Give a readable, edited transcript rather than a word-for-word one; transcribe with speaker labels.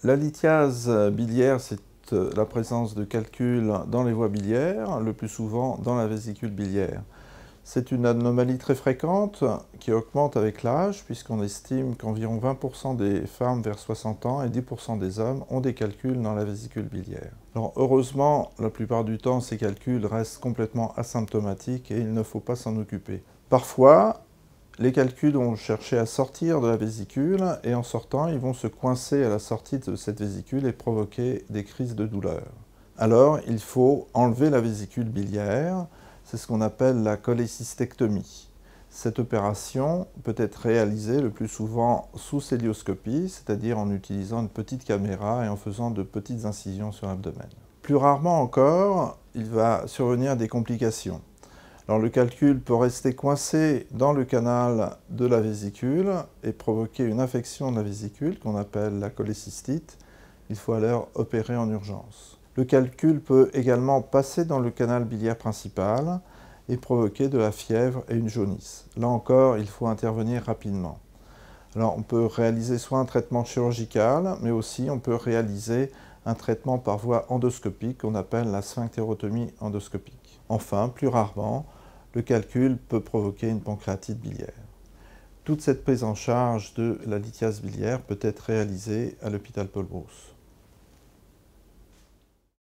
Speaker 1: La lithiase biliaire, c'est la présence de calculs dans les voies biliaires, le plus souvent dans la vésicule biliaire. C'est une anomalie très fréquente qui augmente avec l'âge, puisqu'on estime qu'environ 20% des femmes vers 60 ans et 10% des hommes ont des calculs dans la vésicule biliaire. Alors, heureusement, la plupart du temps, ces calculs restent complètement asymptomatiques et il ne faut pas s'en occuper. Parfois, les calculs vont chercher à sortir de la vésicule et en sortant, ils vont se coincer à la sortie de cette vésicule et provoquer des crises de douleur. Alors, il faut enlever la vésicule biliaire. C'est ce qu'on appelle la cholécystectomie. Cette opération peut être réalisée le plus souvent sous cœlioscopie, c'est-à-dire en utilisant une petite caméra et en faisant de petites incisions sur l'abdomen. Plus rarement encore, il va survenir des complications. Alors, le calcul peut rester coincé dans le canal de la vésicule et provoquer une infection de la vésicule qu'on appelle la cholécystite. Il faut alors opérer en urgence. Le calcul peut également passer dans le canal biliaire principal et provoquer de la fièvre et une jaunisse. Là encore, il faut intervenir rapidement. Alors, on peut réaliser soit un traitement chirurgical, mais aussi on peut réaliser un traitement par voie endoscopique qu'on appelle la sphinctérotomie endoscopique. Enfin, plus rarement, le calcul peut provoquer une pancréatite biliaire. Toute cette prise en charge de la lithiase biliaire peut être réalisée à l'hôpital Paul Brousse.